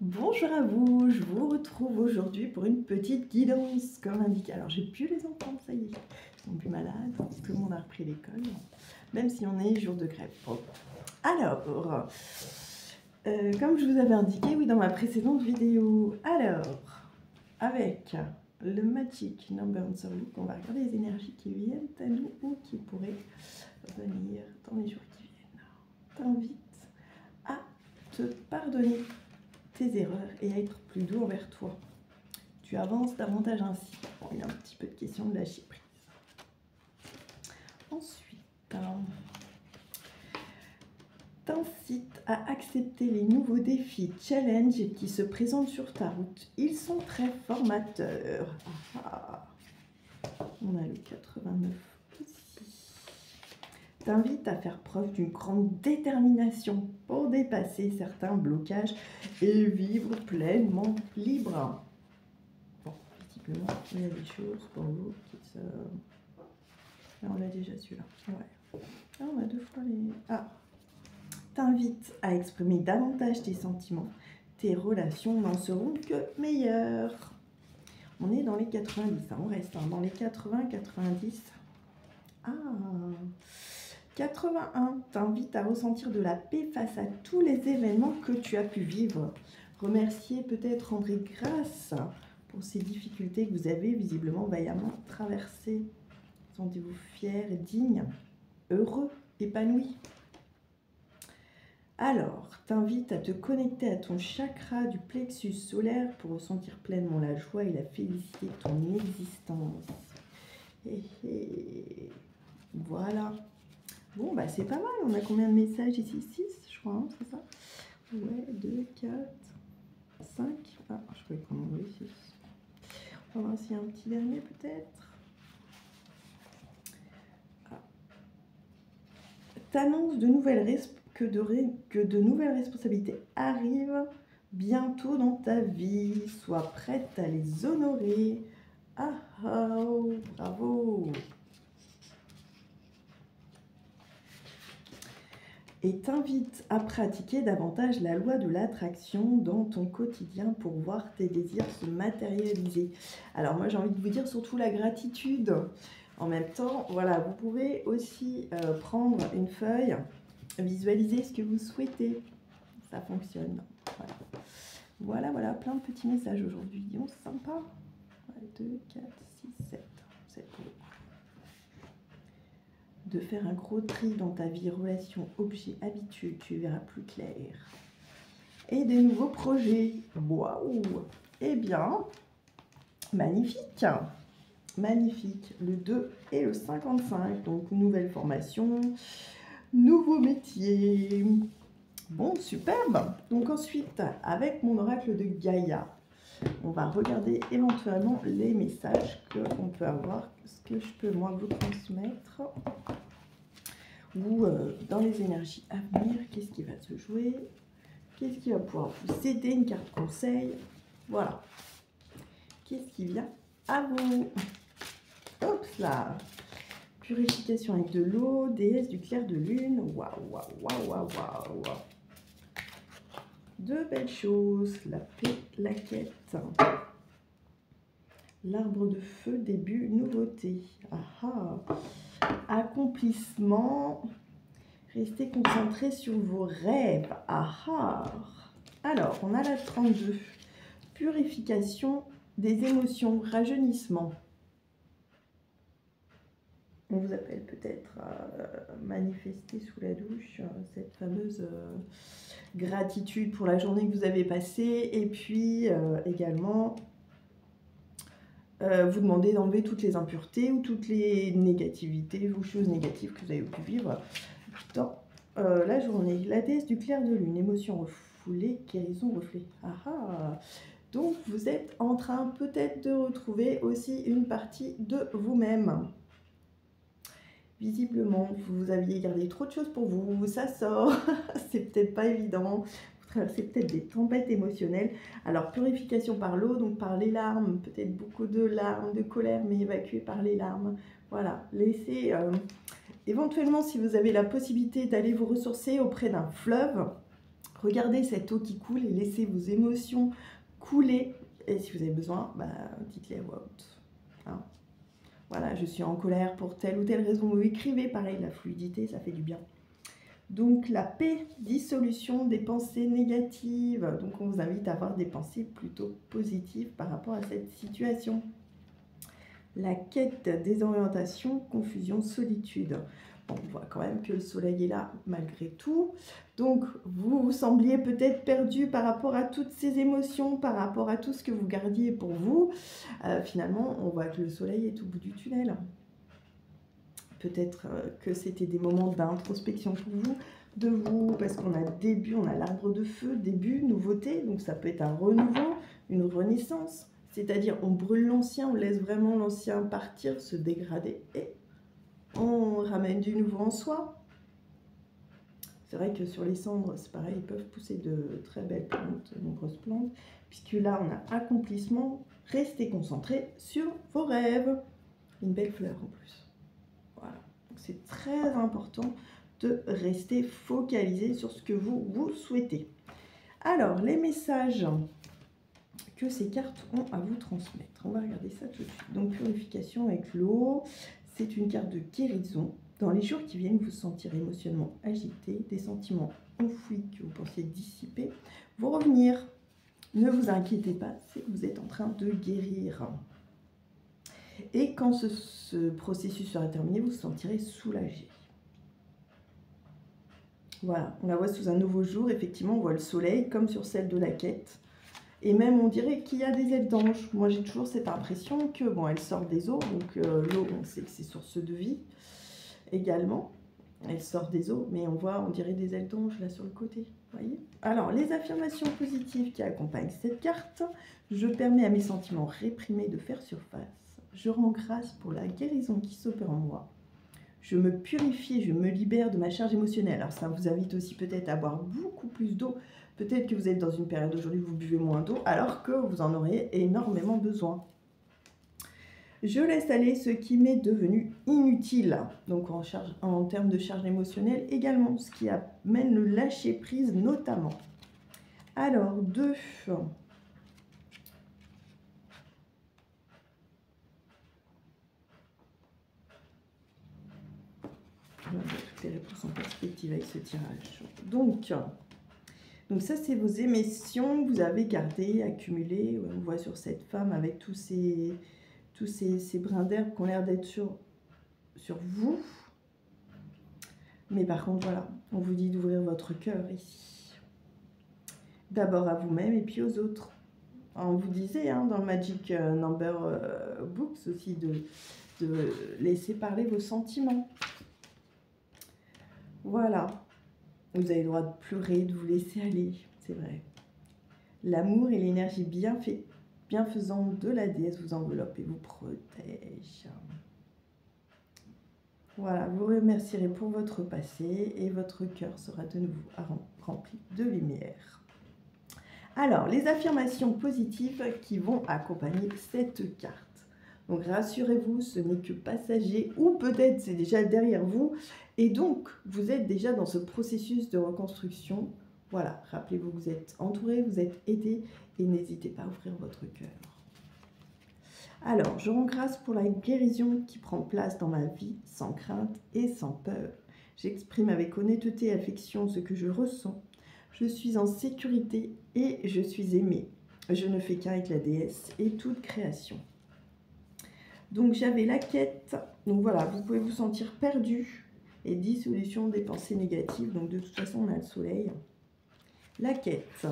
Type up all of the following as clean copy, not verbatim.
Bonjour à vous, je vous retrouve aujourd'hui pour une petite guidance comme indiqué. Alors j'ai pu les entendre, ça y est, ils sont plus malades, tout le monde a repris l'école, même si on est jour de grève. Bon. Alors, comme je vous avais indiqué, oui, dans ma précédente vidéo, avec le Magic Number Answer Look, on va regarder les énergies qui viennent à nous ou qui pourraient venir dans les jours qui viennent. T'invite à te pardonner tes erreurs et à être plus doux envers toi. Tu avances davantage ainsi. Bon, il y a un petit peu de question de lâcher prise. Ensuite, t'incite à accepter les nouveaux défis, challenges qui se présentent sur ta route. Ils sont très formateurs. On a le 89 aussi. T'invite à faire preuve d'une grande détermination pour dépasser certains blocages et vivre pleinement libre. Bon, visiblement, il y a des choses pour vous qui se... Là, on a déjà celui-là. Ouais. Ah, on a deux fois les... T'invite à exprimer davantage tes sentiments. Tes relations n'en seront que meilleures. On est dans les 90, on reste dans les 80, 90. 81, t'invite à ressentir de la paix face à tous les événements que tu as pu vivre. Remercier, peut-être rendre grâce pour ces difficultés que vous avez visiblement vaillamment traversées. Sentez-vous fier, digne, heureux, épanoui. Alors, t'invite à te connecter à ton chakra du plexus solaire pour ressentir pleinement la joie et la félicité de ton existence. Voilà. Bon, bah c'est pas mal. On a combien de messages ici? 6, je crois, hein, c'est ça? Ouais, 2, 4, 5. Ah, je croyais qu'on en avait 6. On va voir s'il y a un petit dernier peut-être. T'annonce que de nouvelles responsabilités arrivent bientôt dans ta vie. Sois prête à les honorer. Bravo! Et t'invite à pratiquer davantage la loi de l'attraction dans ton quotidien pour voir tes désirs se matérialiser. Alors moi j'ai envie de vous dire surtout la gratitude. En même temps, voilà, vous pouvez aussi prendre une feuille, visualiser ce que vous souhaitez. Ça fonctionne. Voilà, plein de petits messages aujourd'hui. Disons, c'est sympa. 2, 4, 6, 7. 7 pour le coup. De faire un gros tri dans ta vie, relations, objets, habitudes, tu verras plus clair. Et des nouveaux projets. Waouh! Eh bien, magnifique! Magnifique. Le 2 et le 55. Donc, nouvelle formation, nouveau métier. Bon, superbe! Donc ensuite, avec mon oracle de Gaïa, on va regarder éventuellement les messages qu'on peut avoir, ce que je peux moi vous transmettre. Ou dans les énergies à venir, qu'est-ce qui va se jouer, qu'est-ce qui va pouvoir vous aider, une carte conseil, voilà. Qu'est-ce qui vient à vous? Hop là! Purification avec de l'eau, déesse du clair de lune, waouh. Deux belles choses, la paix, la quête. L'arbre de feu, début, nouveauté. Accomplissement. Restez concentré sur vos rêves. Alors, on a la 32. Purification des émotions, rajeunissement. On vous appelle peut-être à manifester sous la douche cette fameuse gratitude pour la journée que vous avez passée. Et puis également, vous demandez d'enlever toutes les impuretés ou toutes les négativités ou choses négatives que vous avez pu vivre dans la journée. La déesse du clair de lune, émotion refoulée, guérison reflet. Donc vous êtes en train peut-être de retrouver aussi une partie de vous-même. Visiblement, vous aviez gardé trop de choses pour vous, ça sort, c'est peut-être pas évident. Vous traversez peut-être des tempêtes émotionnelles. Alors, purification par l'eau, donc par les larmes, peut-être beaucoup de larmes, de colère, mais évacuées par les larmes. Voilà, laissez... éventuellement, si vous avez la possibilité d'aller vous ressourcer auprès d'un fleuve, Regardez cette eau qui coule et laissez vos émotions couler. Et si vous avez besoin, bah, dites-les à voix haute. Hein. Voilà, je suis en colère pour telle ou telle raison. Vous écrivez, pareil, la fluidité, ça fait du bien. Donc la paix, dissolution des pensées négatives. Donc on vous invite à avoir des pensées plutôt positives par rapport à cette situation. La quête, désorientation, confusion, solitude. Bon, on voit quand même que le soleil est là malgré tout. Donc vous vous sembliez peut-être perdu par rapport à toutes ces émotions, par rapport à tout ce que vous gardiez pour vous. Finalement, on voit que le soleil est au bout du tunnel. Peut-être que c'était des moments d'introspection pour vous, de vous, parce qu'on a début, on a l'arbre de feu, début, nouveauté, donc ça peut être un renouveau, une renaissance, c'est-à-dire on brûle l'ancien, on laisse vraiment l'ancien partir, se dégrader, et on ramène du nouveau en soi. C'est vrai que sur les cendres, c'est pareil, ils peuvent pousser de très belles plantes, de nombreuses plantes, puisque là on a accomplissement, restez concentrés sur vos rêves. Une belle fleur en plus. Voilà, c'est très important de rester focalisé sur ce que vous souhaitez. Alors, les messages que ces cartes ont à vous transmettre. On va regarder ça tout de suite. Donc, purification avec l'eau, c'est une carte de guérison. Dans les jours qui viennent, vous sentir émotionnellement agité, des sentiments enfouis que vous pensez dissiper vont revenir. Ne vous inquiétez pas, c'est que vous êtes en train de guérir. Et quand ce processus sera terminé, vous vous sentirez soulagé. Voilà, on la voit sous un nouveau jour. Effectivement, on voit le soleil comme sur celle de la quête. Et même, on dirait qu'il y a des ailes d'ange. Moi, j'ai toujours cette impression que, bon, elle sort des eaux. Donc, l'eau, on sait que c'est source de vie également. Elle sort des eaux, mais on voit, on dirait des ailes d'ange là sur le côté. Voyez. Alors, les affirmations positives qui accompagnent cette carte. Je permets à mes sentiments réprimés de faire surface. Je rends grâce pour la guérison qui s'opère en moi. Je me purifie, je me libère de ma charge émotionnelle. Alors ça vous invite aussi peut-être à boire beaucoup plus d'eau. Peut-être que vous êtes dans une période aujourd'hui où vous buvez moins d'eau, alors que vous en auriez énormément besoin. Je laisse aller ce qui m'est devenu inutile. Donc en termes de charge émotionnelle également, ce qui amène le lâcher prise notamment. Alors, 2. On va mettre toutes les réponses en perspective avec ce tirage. Donc ça, c'est vos émotions que vous avez gardées, accumulées. On voit sur cette femme avec tous ces brins d'herbe qui ont l'air d'être sur vous. Mais par contre, voilà, on vous dit d'ouvrir votre cœur ici. D'abord à vous-même et puis aux autres. On vous disait dans Magic Number Books aussi de laisser parler vos sentiments. Voilà. Vous avez le droit de pleurer, de vous laisser aller, c'est vrai. L'amour et l'énergie bienfaisante de la déesse vous enveloppent et vous protègent. Voilà, vous remercierez pour votre passé et votre cœur sera de nouveau rempli de lumière. Alors, les affirmations positives qui vont accompagner cette carte. Donc, rassurez-vous, ce n'est que passager ou peut-être c'est déjà derrière vous. Et donc, vous êtes déjà dans ce processus de reconstruction. Voilà, rappelez-vous, vous êtes entouré, vous êtes aidé et n'hésitez pas à ouvrir votre cœur. Alors, je rends grâce pour la guérison qui prend place dans ma vie sans crainte et sans peur. J'exprime avec honnêteté et affection ce que je ressens. Je suis en sécurité et je suis aimée. Je ne fais qu'un avec la déesse et toute création. Donc j'avais la quête. Donc voilà, vous pouvez vous sentir perdu. Et dissolution des pensées négatives. Donc de toute façon, on a le soleil. La quête.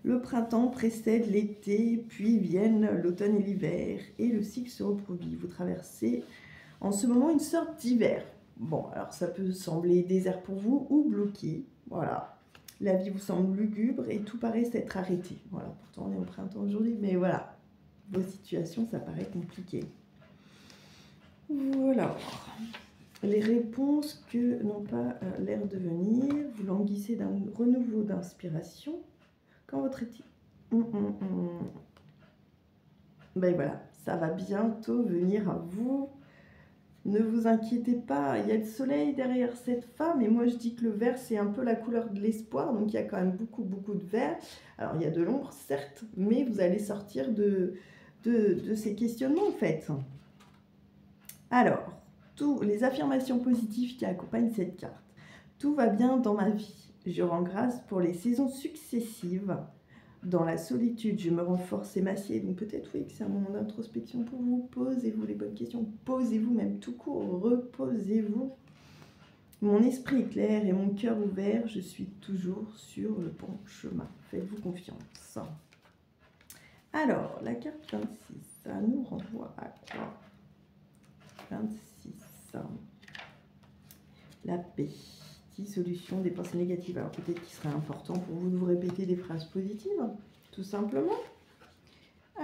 Le printemps précède l'été, puis viennent l'automne et l'hiver. Et le cycle se reproduit. Vous traversez en ce moment une sorte d'hiver. Bon, alors ça peut sembler désert pour vous ou bloqué. Voilà. La vie vous semble lugubre et tout paraît s'être arrêté. Voilà, pourtant on est au printemps aujourd'hui, mais voilà. Vos situations, ça paraît compliqué. Voilà. Les réponses que n'ont pas l'air de venir. Vous languissez d'un renouveau d'inspiration. Quand votre équipe... Ben voilà, ça va bientôt venir à vous. Ne vous inquiétez pas, il y a le soleil derrière cette femme et moi je dis que le vert c'est un peu la couleur de l'espoir, donc il y a quand même beaucoup de vert. Alors il y a de l'ombre certes, mais vous allez sortir de ces questionnements en fait. Alors, tous les affirmations positives qui accompagnent cette carte. Tout va bien dans ma vie. Je rends grâce pour les saisons successives. Dans la solitude, je me renforce et m'assieds. Donc peut-être oui que c'est un moment d'introspection pour vous. Posez-vous les bonnes questions. Posez-vous même tout court. Reposez-vous. Mon esprit est clair et mon cœur ouvert. Je suis toujours sur le bon chemin. Faites-vous confiance. Alors, la carte 26, ça nous renvoie à quoi? 26. La paix. Dissolution des pensées négatives. Alors peut-être qu'il serait important pour vous de vous répéter des phrases positives, tout simplement.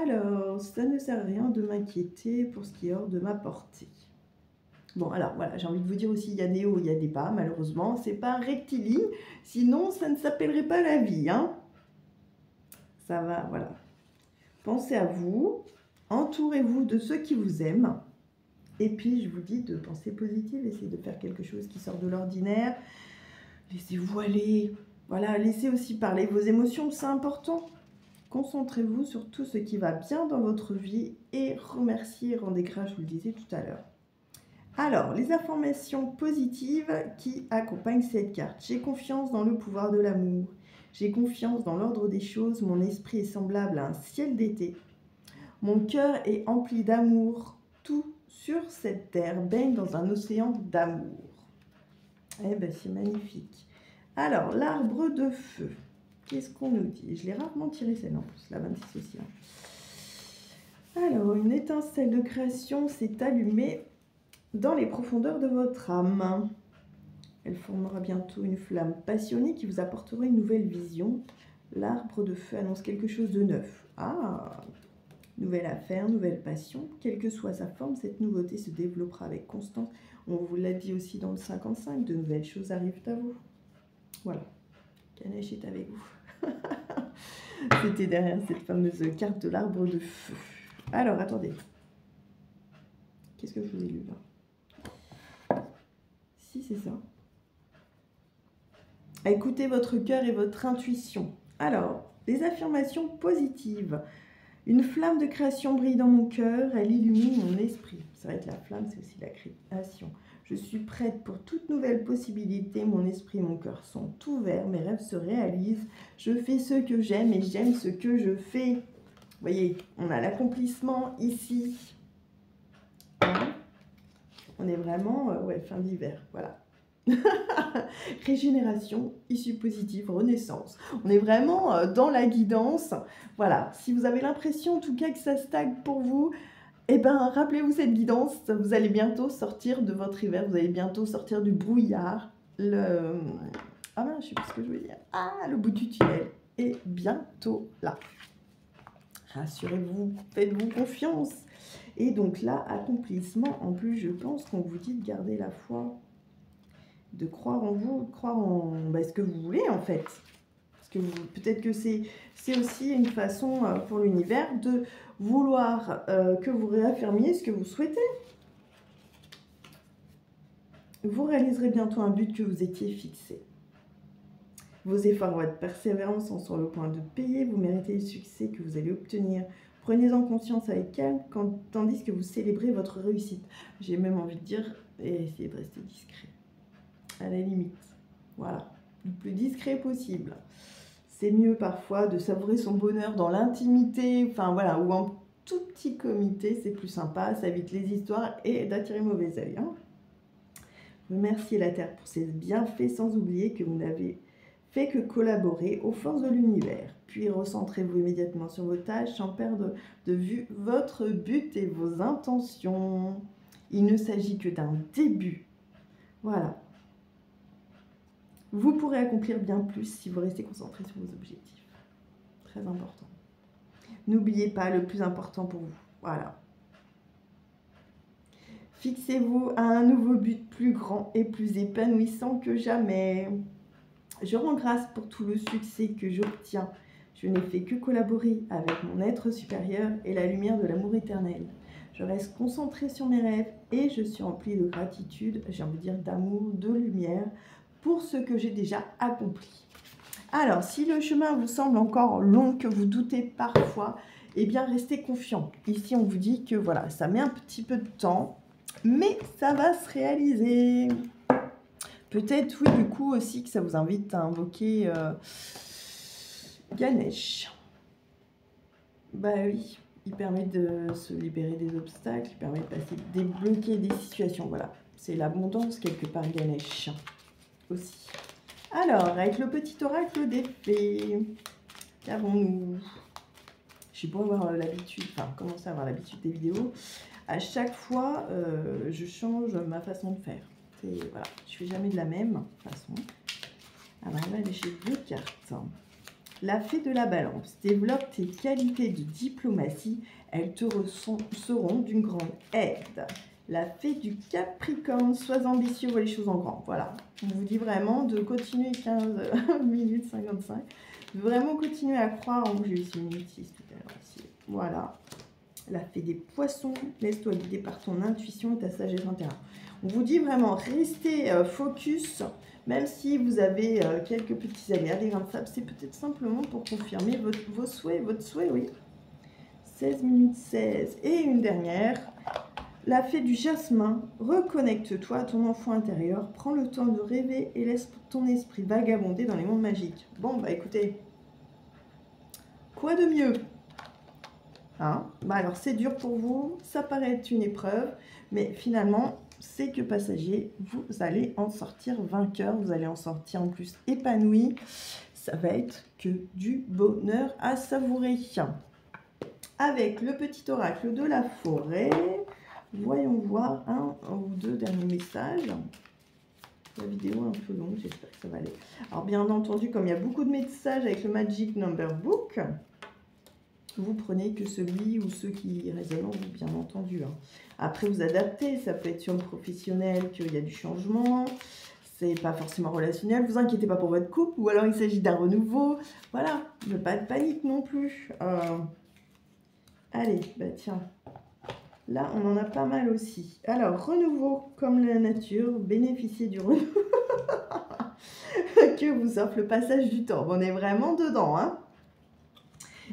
Alors, ça ne sert à rien de m'inquiéter pour ce qui est hors de ma portée. Bon, alors voilà, j'ai envie de vous dire aussi, il y a des hauts, il y a des bas, malheureusement. C'est pas rectiligne, sinon ça ne s'appellerait pas la vie, hein. Ça va, voilà. Pensez à vous, entourez-vous de ceux qui vous aiment. Et puis, je vous dis de penser positive, essayez de faire quelque chose qui sort de l'ordinaire. Laissez-vous aller. Voilà, laissez aussi parler vos émotions, c'est important. Concentrez-vous sur tout ce qui va bien dans votre vie et remerciez, rendez grâce, je vous le disais tout à l'heure. Alors, les informations positives qui accompagnent cette carte. J'ai confiance dans le pouvoir de l'amour. J'ai confiance dans l'ordre des choses. Mon esprit est semblable à un ciel d'été. Mon cœur est empli d'amour. Tout sur cette terre baigne dans un océan d'amour. Eh bien, c'est magnifique. Alors, l'arbre de feu. Qu'est-ce qu'on nous dit? Je l'ai rarement tiré celle-là en plus, la 26 aussi. Alors, une étincelle de création s'est allumée dans les profondeurs de votre âme. Elle formera bientôt une flamme passionnée qui vous apportera une nouvelle vision. L'arbre de feu annonce quelque chose de neuf. Ah, nouvelle affaire, nouvelle passion. Quelle que soit sa forme, cette nouveauté se développera avec constance. On vous l'a dit aussi dans le 55, de nouvelles choses arrivent à vous. Voilà, Ganesh est avec vous. C'était derrière cette fameuse carte de l'arbre de feu. Alors, attendez. Qu'est-ce que je vous ai lu là? Si, c'est ça. Écoutez votre cœur et votre intuition. Alors, les affirmations positives. Une flamme de création brille dans mon cœur, elle illumine mon esprit. Ça va être la flamme, c'est aussi la création. Je suis prête pour toute nouvelle possibilité. Mon esprit et mon cœur sont ouverts, mes rêves se réalisent. Je fais ce que j'aime et j'aime ce que je fais. Vous voyez, on a l'accomplissement ici. Hein? On est vraiment, ouais, fin d'hiver, voilà. Régénération, issue positive, renaissance. On est vraiment dans la guidance. Voilà, si vous avez l'impression en tout cas que ça stagne pour vous, eh ben rappelez-vous cette guidance. Vous allez bientôt sortir de votre hiver, vous allez bientôt sortir du brouillard. Ah ben, je sais plus ce que je veux dire. Ah, le bout du tunnel est bientôt là. Rassurez-vous, faites-vous confiance. Et donc là, accomplissement, en plus je pense qu'on vous dit de garder la foi, de croire en vous, de croire en ce que vous voulez en fait. Parce que peut-être que c'est aussi une façon pour l'univers de vouloir que vous réaffirmiez ce que vous souhaitez. Vous réaliserez bientôt un but que vous étiez fixé. Vos efforts, votre persévérance sont sur le point de payer. Vous méritez le succès que vous allez obtenir. Prenez-en conscience avec calme, tandis que vous célébrez votre réussite. J'ai même envie de dire, essayez de rester discret. À la limite, voilà, le plus discret possible. C'est mieux parfois de savourer son bonheur dans l'intimité, enfin voilà, ou en tout petit comité, c'est plus sympa, ça évite les histoires et d'attirer mauvais œil. Hein. Remerciez la Terre pour ses bienfaits sans oublier que vous n'avez fait que collaborer aux forces de l'univers. Puis recentrez-vous immédiatement sur vos tâches sans perdre de vue votre but et vos intentions. Il ne s'agit que d'un début. Voilà. Vous pourrez accomplir bien plus si vous restez concentré sur vos objectifs. Très important. N'oubliez pas le plus important pour vous. Voilà. Fixez-vous à un nouveau but plus grand et plus épanouissant que jamais. Je rends grâce pour tout le succès que j'obtiens. Je n'ai fait que collaborer avec mon être supérieur et la lumière de l'amour éternel. Je reste concentrée sur mes rêves et je suis remplie de gratitude, j'ai envie de dire d'amour, de lumière pour ce que j'ai déjà accompli. Alors, si le chemin vous semble encore long, que vous doutez parfois, eh bien, restez confiant. Ici, on vous dit que voilà, ça met un petit peu de temps, mais ça va se réaliser. Peut-être, oui, du coup aussi, que ça vous invite à invoquer Ganesh. Bah oui, il permet de se libérer des obstacles, il permet de passer, de débloquer des situations. Voilà, c'est l'abondance quelque part, Ganesh aussi. Alors, avec le petit oracle des fées, qu'avons-nous? J'ai beau avoir l'habitude, enfin, commencer à avoir l'habitude des vidéos. À chaque fois, je change ma façon de faire. Voilà, je fais jamais de la même façon. Alors, là, j'ai 2 cartes. La fée de la balance. Développe tes qualités de diplomatie. Elles te seront d'une grande aide. La fée du Capricorne. Sois ambitieux, vois les choses en grand. Voilà. On vous dit vraiment de continuer 15 minutes 55. De vraiment continuer à croire en vous. J'ai eu 6 minutes 6 tout à l'heure aussi. Voilà. La fée des poissons. Laisse-toi guider par ton intuition et ta sagesse intérieure. On vous dit vraiment, restez focus. Même si vous avez quelques petits aléas, des grains de sable, c'est peut-être simplement pour confirmer votre souhait, oui. 16 minutes 16. Et une dernière, la fée du jasmin. Reconnecte-toi à ton enfant intérieur. Prends le temps de rêver et laisse ton esprit vagabonder dans les mondes magiques. Bon, bah écoutez, quoi de mieux? Hein? Bah alors, c'est dur pour vous, ça paraît être une épreuve, mais finalement, c'est que passager, vous allez en sortir vainqueur, vous allez en sortir en plus épanoui. Ça va être que du bonheur à savourer. Avec le petit oracle de la forêt, voyons voir un ou deux derniers messages. La vidéo est un peu longue, j'espère que ça va aller. Alors bien entendu, comme il y a beaucoup de messages avec le Magic Number Book, vous prenez que celui ou ceux qui résonnent, bien entendu. Hein. Après, vous adaptez. Ça peut être sur le professionnel qu'il y a du changement. C'est pas forcément relationnel. Vous inquiétez pas pour votre couple. Ou alors, il s'agit d'un renouveau. Voilà. Pas de panique non plus. Allez, bah tiens. Là, on en a pas mal aussi. Alors, renouveau comme la nature. Bénéficiez du renouveau. Que vous offre le passage du temps. On est vraiment dedans, hein.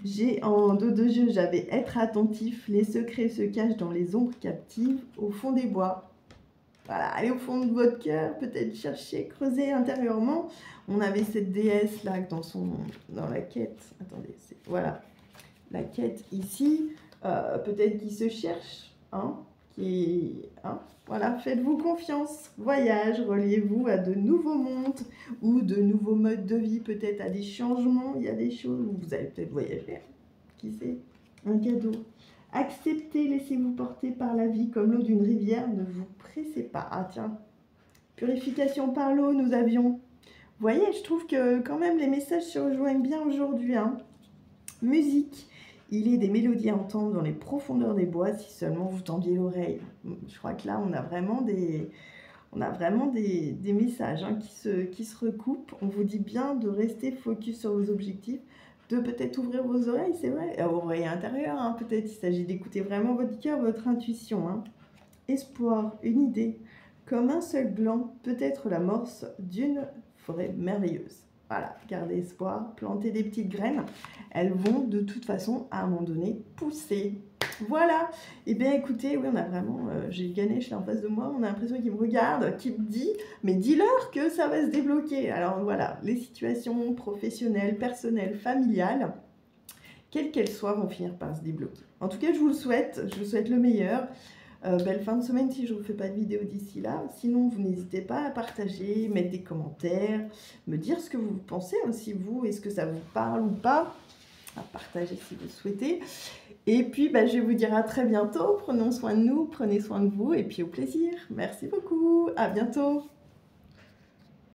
J'ai en dos de jeu, j'avais être attentif, les secrets se cachent dans les ombres captives, au fond des bois. Voilà, allez au fond de votre cœur, peut-être chercher, creuser intérieurement. On avait cette déesse là dans la quête. Attendez, voilà, la quête ici, peut-être qui se cherche, hein, voilà, faites-vous confiance, voyage, reliez-vous à de nouveaux mondes ou de nouveaux modes de vie, peut-être à des changements, il y a des choses où vous allez peut-être voyager, qui sait, un cadeau. Acceptez, laissez-vous porter par la vie comme l'eau d'une rivière, ne vous pressez pas. Ah tiens, purification par l'eau, nous avions. Vous voyez, je trouve que quand même les messages se rejoignent bien aujourd'hui, hein. Musique. Il est des mélodies à entendre dans les profondeurs des bois, si seulement vous tendiez l'oreille. Je crois que là, on a vraiment des messages hein, qui se recoupent. On vous dit bien de rester focus sur vos objectifs, de peut-être ouvrir vos oreilles, c'est vrai, vos oreilles intérieures, hein, peut-être. Il s'agit d'écouter vraiment votre cœur, votre intuition. Hein. Espoir, une idée, comme un seul gland, peut être l'amorce d'une forêt merveilleuse. Voilà, gardez espoir, plantez des petites graines. Elles vont de toute façon, à un moment donné, pousser. Voilà. Et bien écoutez, oui, on a vraiment... j'ai Ganesh là en face de moi, on a l'impression qu'il me regarde, qu'il me dit, mais dis-leur que ça va se débloquer. Alors voilà, les situations professionnelles, personnelles, familiales, quelles qu'elles soient, vont finir par se débloquer. En tout cas, je vous souhaite le meilleur. Belle fin de semaine si je ne vous fais pas de vidéo d'ici là. Sinon, vous n'hésitez pas à partager, mettre des commentaires, me dire ce que vous pensez aussi, vous, est-ce que ça vous parle ou pas, à partager si vous souhaitez. Et puis, je vais vous dire à très bientôt. Prenons soin de nous, prenez soin de vous et puis au plaisir. Merci beaucoup, à bientôt.